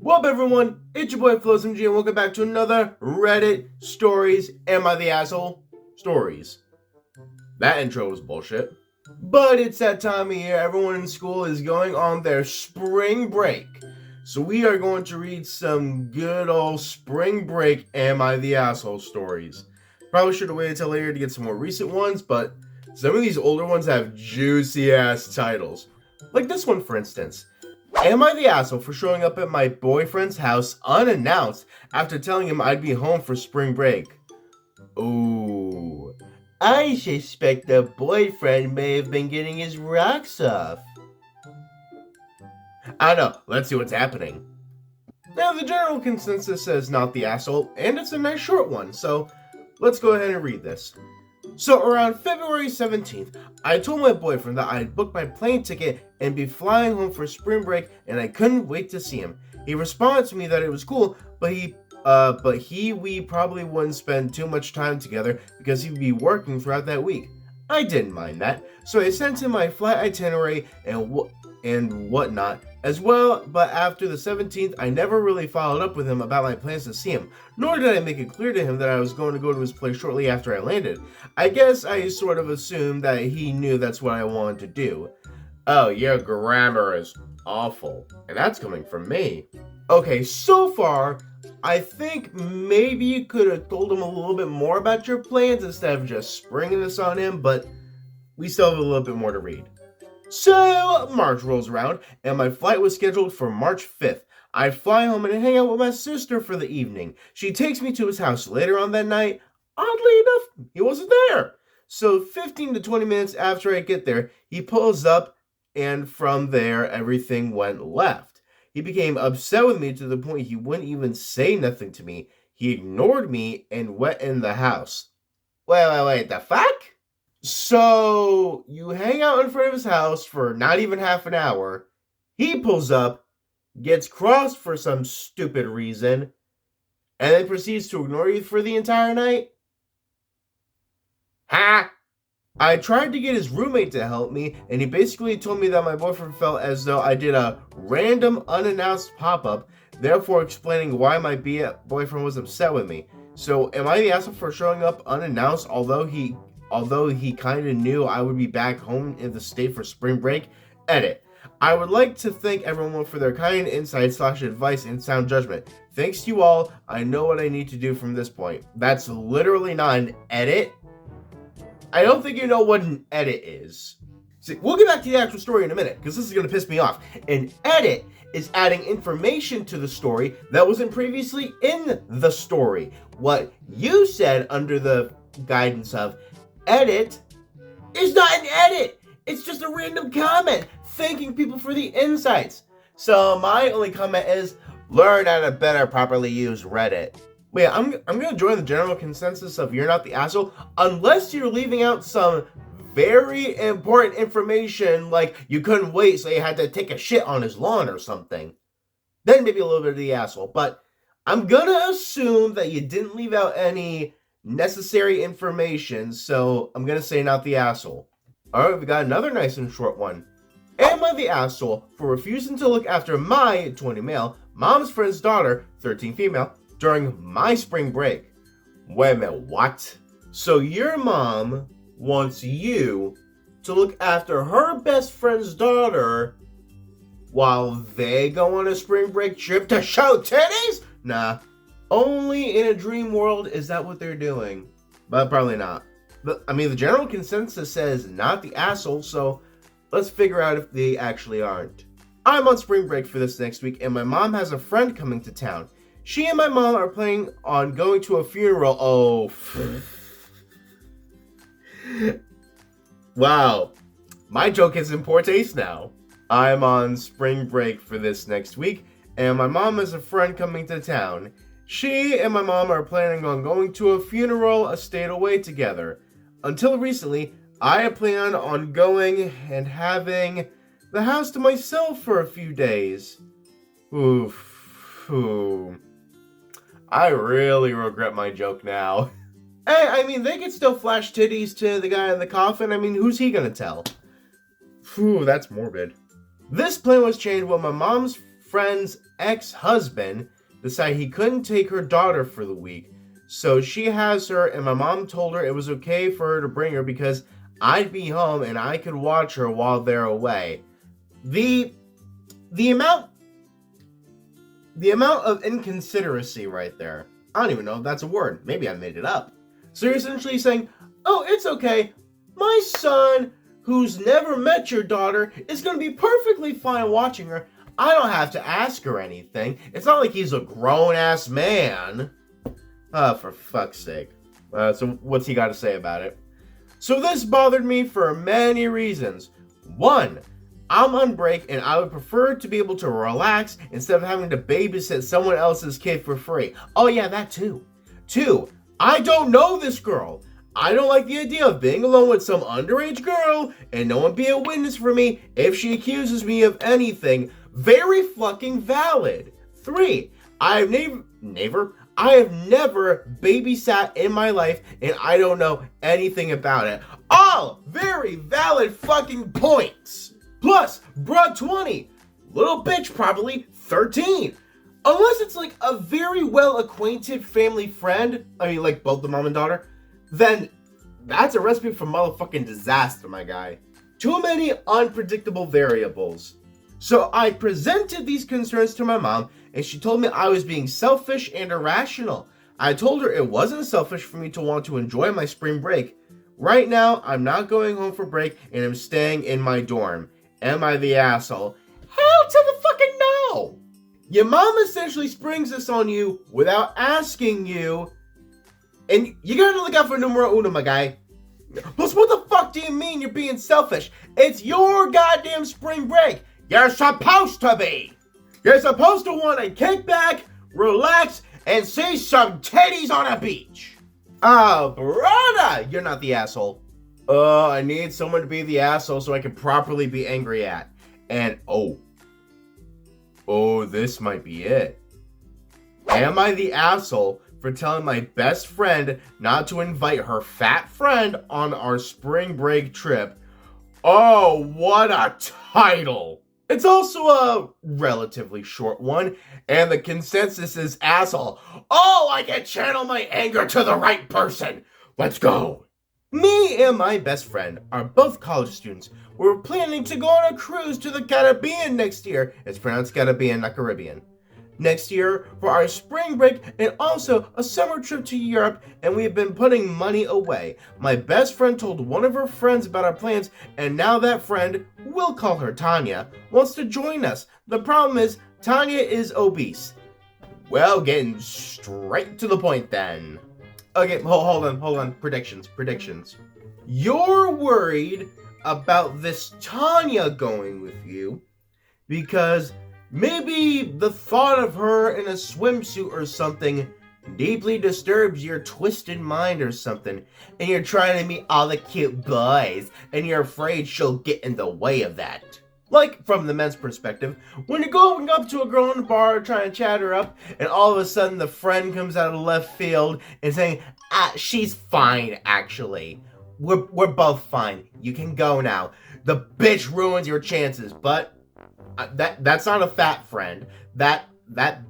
What up, everyone? It's your boy Floz and welcome back to another Reddit Stories Am I the Asshole? Stories. That intro was bullshit. But it's that time of year. Everyone in school is going on their spring break. So we are going to read some good old spring break Am I the Asshole stories. Probably should have waited till later to get some more recent ones, but some of these older ones have juicy ass titles. Like this one, for instance. Am I the asshole for showing up at my boyfriend's house unannounced after telling him I'd be home for spring break? Ooh, I suspect the boyfriend may have been getting his rocks off. I don't know, let's see what's happening. Now, the general consensus says not the asshole, and it's a nice short one, so let's go ahead and read this. So around February 17th, I told my boyfriend that I had booked my plane ticket and be flying home for spring break, and I couldn't wait to see him. He responded to me that it was cool, but we probably wouldn't spend too much time together because he'd be working throughout that week. I didn't mind that, so I sent him my flight itinerary and whatnot as well, but after the 17th, I never really followed up with him about my plans to see him, nor did I make it clear to him that I was going to go to his place shortly after I landed. I guess I sort of assumed that he knew that's what I wanted to do. Oh, your grammar is awful, and that's coming from me. Okay, so far, I think maybe you could have told him a little bit more about your plans instead of just springing this on him, but we still have a little bit more to read. So, March rolls around, and my flight was scheduled for March 5th. I fly home and hang out with my sister for the evening. She takes me to his house later on that night. Oddly enough, he wasn't there. So, 15 to 20 minutes after I get there, he pulls up, and from there, everything went left. He became upset with me to the point he wouldn't even say nothing to me. He ignored me and went in the house. Wait, the fuck? So, you hang out in front of his house for not even half an hour. He pulls up, gets crossed for some stupid reason, and then proceeds to ignore you for the entire night? Ha! I tried to get his roommate to help me, and he basically told me that my boyfriend felt as though I did a random unannounced pop-up, therefore explaining why my boyfriend was upset with me. So, am I the asshole for showing up unannounced, although he kind of knew I would be back home in the state for spring break? Edit. I would like to thank everyone for their kind insight / advice and sound judgment. Thanks to you all, I know what I need to do from this point. That's literally not an edit. I don't think you know what an edit is. See, we'll get back to the actual story in a minute, because this is going to piss me off. An edit is adding information to the story that wasn't previously in the story. What you said under the guidance of edit is not an edit. It's just a random comment thanking people for the insights. So my only comment is learn how to better properly use Reddit. Wait, I'm gonna join the general consensus of you're not the asshole unless you're leaving out some very important information, like you couldn't wait so you had to take a shit on his lawn or something. Then maybe a little bit of the asshole. But I'm gonna assume that you didn't leave out any necessary information, so I'm gonna say not the asshole. Alright, we got another nice and short one. Am I the asshole for refusing to look after my 20 male mom's friend's daughter, 13 female, during my spring break? Wait a minute, what? So your mom wants you to look after her best friend's daughter while they go on a spring break trip to show titties? Nah. Only in a dream world is that what they're doing. But probably not. The general consensus says not the asshole, so let's figure out if they actually aren't. I'm on spring break for this next week, and my mom has a friend coming to town. She and my mom are planning on going to a funeral. Oh. Wow. My joke is in poor taste now. I'm on spring break for this next week, and my mom has a friend coming to town. She and my mom are planning on going to a funeral a state away together. Until recently, I had planned on going and having the house to myself for a few days. Oof. I really regret my joke now. Hey, they could still flash titties to the guy in the coffin. Who's he gonna tell? That's morbid. This plan was changed when my mom's friend's ex-husband decided he couldn't take her daughter for the week. So she has her, and my mom told her it was okay for her to bring her because I'd be home and I could watch her while they're away. The amount of inconsideracy right there. I don't even know if that's a word. Maybe I made it up. So you're essentially saying, oh, it's okay. My son, who's never met your daughter, is going to be perfectly fine watching her. I don't have to ask her anything. It's not like he's a grown-ass man. For fuck's sake. So what's he got to say about it? So this bothered me for many reasons. 1, I'm on break and I would prefer to be able to relax instead of having to babysit someone else's kid for free. Oh yeah, that too. 2, I don't know this girl. I don't like the idea of being alone with some underage girl and no one be a witness for me if she accuses me of anything. Very fucking valid. 3, I have never babysat in my life and I don't know anything about it. All very valid fucking points. Plus, bruh 20, little bitch probably 13. Unless it's like a very well acquainted family friend, I mean like both the mom and daughter, then that's a recipe for motherfucking disaster, my guy. Too many unpredictable variables. So I presented these concerns to my mom, and she told me I was being selfish and irrational. I told her it wasn't selfish for me to want to enjoy my spring break. Right now, I'm not going home for break, and I'm staying in my dorm. Am I the asshole? Hell to the fucking no! Your mom essentially springs this on you without asking you, and you gotta look out for numero uno, my guy. Plus, what the fuck do you mean you're being selfish? It's your goddamn spring break. You're supposed to be. You're supposed to want to kick back, relax, and see some titties on a beach. Oh, brother, you're not the asshole. I need someone to be the asshole so I can properly be angry at. And, oh, this might be it. Am I the asshole for telling my best friend not to invite her fat friend on our spring break trip? Oh, what a title. It's also a relatively short one, and the consensus is asshole. Oh, I can channel my anger to the right person. Let's go. Me and my best friend are both college students. We're planning to go on a cruise to the Caribbean next year. It's pronounced Caribbean, not Caribbean. Next year for our spring break and also a summer trip to Europe, and we have been putting money away. My best friend told one of her friends about our plans, and now that friend, we'll call her Tanya, wants to join us. The problem is Tanya is obese. Well, getting straight to the point then. Okay, hold on. Predictions. You're worried about this Tanya going with you because maybe the thought of her in a swimsuit or something deeply disturbs your twisted mind or something, and you're trying to meet all the cute boys, and you're afraid she'll get in the way of that. Like, from the men's perspective, when you're going up to a girl in the bar trying to chat her up, and all of a sudden the friend comes out of left field and saying, she's fine, actually. We're both fine. You can go now. The bitch ruins your chances, but that's not a fat friend. That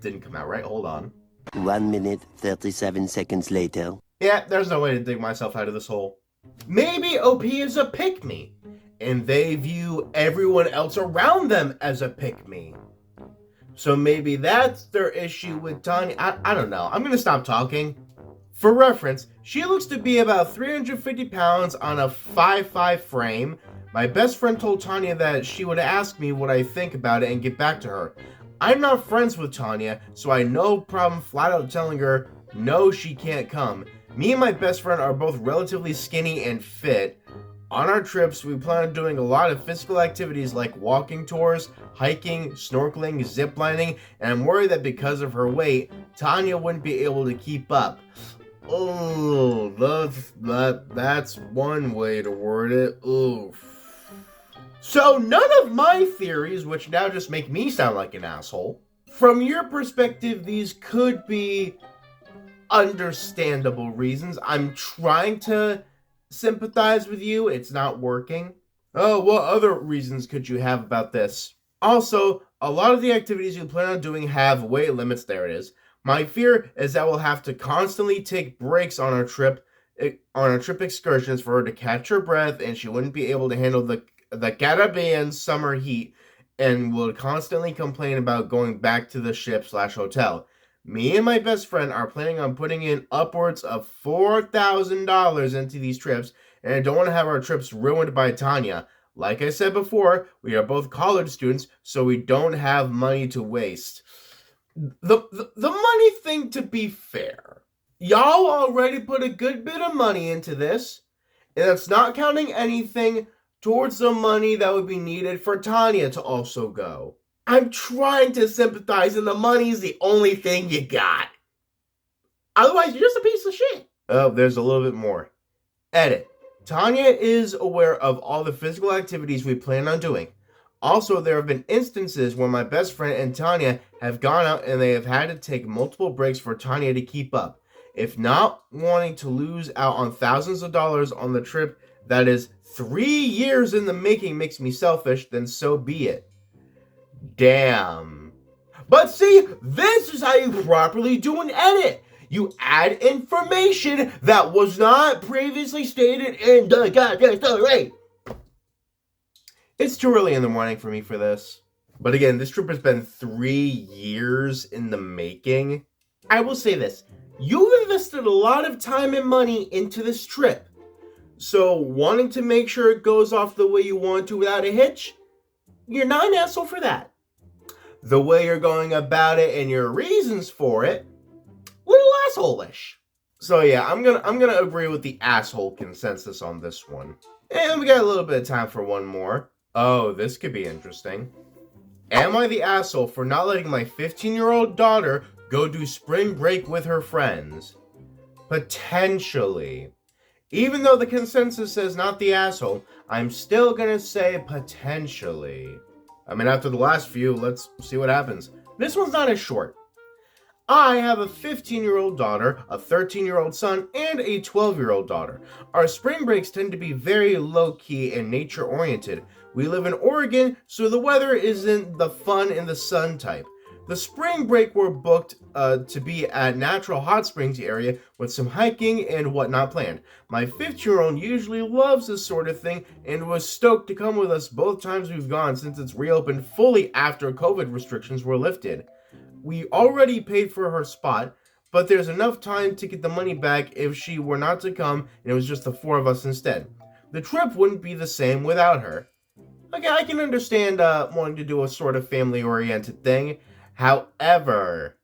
didn't come out right. Hold on. 1 minute, 37 seconds later. Yeah, there's no way to dig myself out of this hole. Maybe OP is a pick-me, and they view everyone else around them as a pick-me. So maybe that's their issue with Tanya. I don't know. I'm gonna stop talking. For reference, she looks to be about 350 pounds on a 5'5" frame. My best friend told Tanya that she would ask me what I think about it and get back to her. I'm not friends with Tanya, so I had no problem flat out telling her no, she can't come. Me and my best friend are both relatively skinny and fit. On our trips, we plan on doing a lot of physical activities like walking tours, hiking, snorkeling, ziplining, and I'm worried that because of her weight, Tanya wouldn't be able to keep up. Oh, that's one way to word it. Oof. So none of my theories, which now just make me sound like an asshole, from your perspective, these could be understandable reasons. I'm trying to sympathize with you. It's not working. Oh, what other reasons could you have about this? Also, a lot of the activities we plan on doing have weight limits. There it is. My fear is that we'll have to constantly take breaks on our trip excursions for her to catch her breath, and she wouldn't be able to handle the Caribbean summer heat and would constantly complain about going back to the ship/hotel. Me and my best friend are planning on putting in upwards of $4,000 into these trips, and I don't want to have our trips ruined by Tanya. Like I said before, we are both college students, so we don't have money to waste. The money thing, to be fair, y'all already put a good bit of money into this, and that's not counting anything towards the money that would be needed for Tanya to also go. I'm trying to sympathize, and the money's the only thing you got. Otherwise, you're just a piece of shit. Oh, there's a little bit more. Edit. Tanya is aware of all the physical activities we plan on doing. Also, there have been instances where my best friend and Tanya have gone out and they have had to take multiple breaks for Tanya to keep up. If not wanting to lose out on thousands of dollars on the trip that is 3 years in the making makes me selfish, then so be it. Damn. But see, this is how you properly do an edit. You add information that was not previously stated in the goddamn story. It's too early in the morning for me for this. But again, this trip has been 3 years in the making. I will say this. You've invested a lot of time and money into this trip. So wanting to make sure it goes off the way you want to without a hitch, you're not an asshole for that. The way you're going about it and your reasons for it, a little asshole-ish. So yeah, I'm gonna agree with the asshole consensus on this one. And we got a little bit of time for one more. Oh, this could be interesting. Am I the asshole for not letting my 15-year-old daughter go do spring break with her friends? Potentially. Even though the consensus says not the asshole, I'm still gonna say potentially. I mean, after the last few, let's see what happens. This one's not as short. I have a 15-year-old daughter, a 13-year-old son, and a 12-year-old daughter. Our spring breaks tend to be very low-key and nature-oriented. We live in Oregon, so the weather isn't the fun in the sun type. The spring break were booked to be at natural hot springs area with some hiking and whatnot planned. My 15-year-old usually loves this sort of thing and was stoked to come with us both times we've gone since it's reopened fully after COVID restrictions were lifted. We already paid for her spot, but there's enough time to get the money back if she were not to come and it was just the 4 of us instead. The trip wouldn't be the same without her. Okay, I can understand wanting to do a sort of family-oriented thing. However,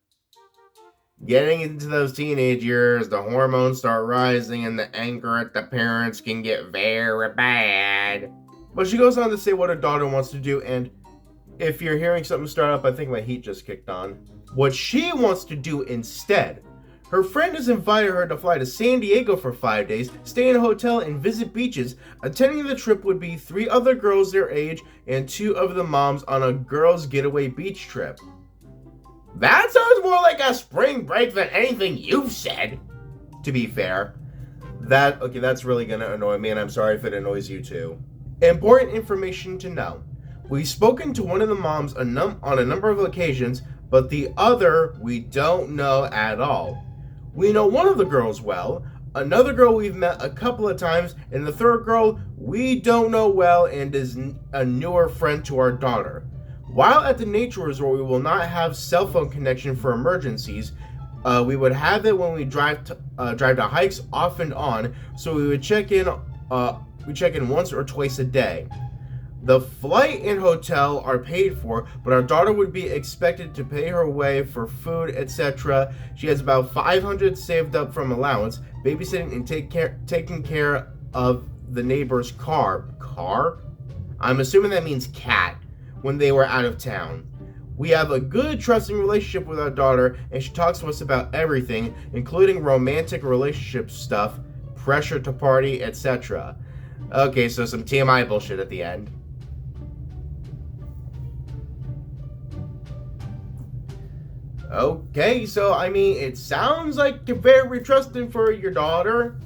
getting into those teenage years, the hormones start rising and the anger at the parents can get very bad. But she goes on to say what her daughter wants to do, and if you're hearing something start up, I think my heat just kicked on. What she wants to do instead. Her friend has invited her to fly to San Diego for 5 days, stay in a hotel, and visit beaches. Attending the trip would be 3 other girls their age and 2 of the moms on a girls' getaway beach trip. That sounds more like a spring break than anything you've said, to be fair. That's really gonna annoy me, and I'm sorry if it annoys you too. Important information to know. We've spoken to one of the moms on a number of occasions, but the other we don't know at all. We know one of the girls well, another girl we've met a couple of times, and the third girl we don't know well and is a newer friend to our daughter. While at the nature resort, we will not have cell phone connection for emergencies. We would have it when we drive to hikes off and on, so we would check in once or twice a day. The flight and hotel are paid for, but our daughter would be expected to pay her way for food, etc. She has about $500 saved up from allowance, babysitting and taking care of the neighbor's car. Car? I'm assuming that means cat, when they were out of town. We have a good, trusting relationship with our daughter, and she talks to us about everything, including romantic relationship stuff, pressure to party, etc. Okay, so some TMI bullshit at the end. Okay, so I mean, it sounds like you're very trusting for your daughter,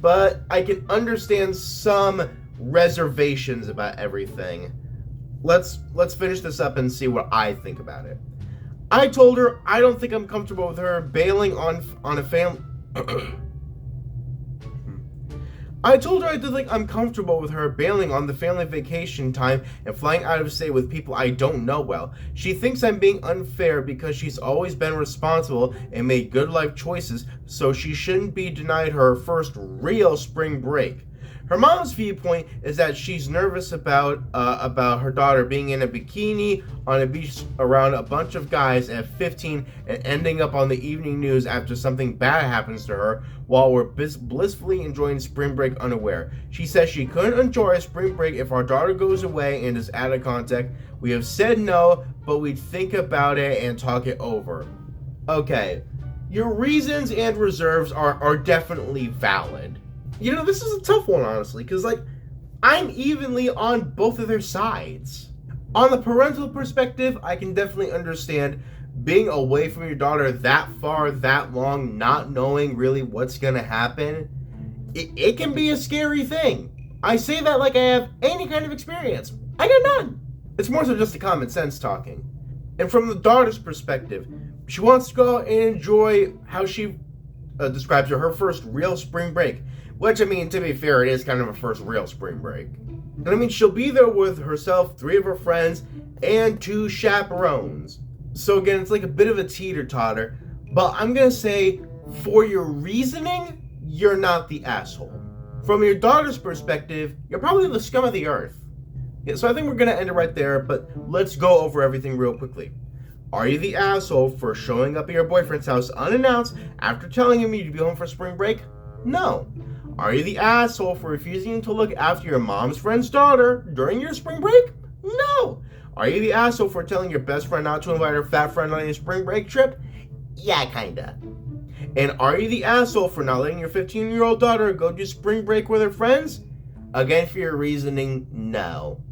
but I can understand some reservations about everything. let's finish this up and see what I think about it. I told her I don't think I'm comfortable with her bailing on a family. I told her I didn't think I'm comfortable with her bailing on the family vacation time and flying out of state with people I don't know well. She thinks I'm being unfair because she's always been responsible and made good life choices, so she shouldn't be denied her first real spring break. Her mom's viewpoint is that she's nervous about her daughter being in a bikini on a beach around a bunch of guys at 15 and ending up on the evening news after something bad happens to her while we're blissfully enjoying spring break unaware. She says she couldn't enjoy a spring break if our daughter goes away and is out of contact. We have said no, but we'd think about it and talk it over. Okay, your reasons and reserves are definitely valid. You know, this is a tough one, honestly, because, like, I'm evenly on both of their sides. On the parental perspective, I can definitely understand being away from your daughter that far, that long, not knowing really what's going to happen. It can be a scary thing. I say that like I have any kind of experience. I got none. It's more so just a common sense talking. And from the daughter's perspective, she wants to go out and enjoy how she describes her first real spring break. Which, I mean, to be fair, it is kind of a first real spring break. And I mean, she'll be there with herself, 3 of her friends, and 2 chaperones. So again, it's like a bit of a teeter-totter. But I'm going to say, for your reasoning, you're not the asshole. From your daughter's perspective, you're probably the scum of the earth. Yeah, so I think we're going to end it right there, but let's go over everything real quickly. Are you the asshole for showing up at your boyfriend's house unannounced after telling him you'd be home for spring break? No. Are you the asshole for refusing to look after your mom's friend's daughter during your spring break? No. Are you the asshole for telling your best friend not to invite her fat friend on your spring break trip? Yeah, kinda. And are you the asshole for not letting your 15-year-old daughter go to spring break with her friends? Again, for your reasoning, no.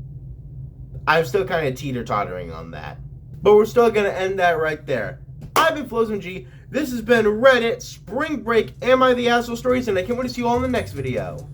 I'm still kind of teeter-tottering on that. But we're still going to end that right there. I've been Floz G. This has been Reddit Spring Break Am I the Asshole Stories, and I can't wait to see you all in the next video.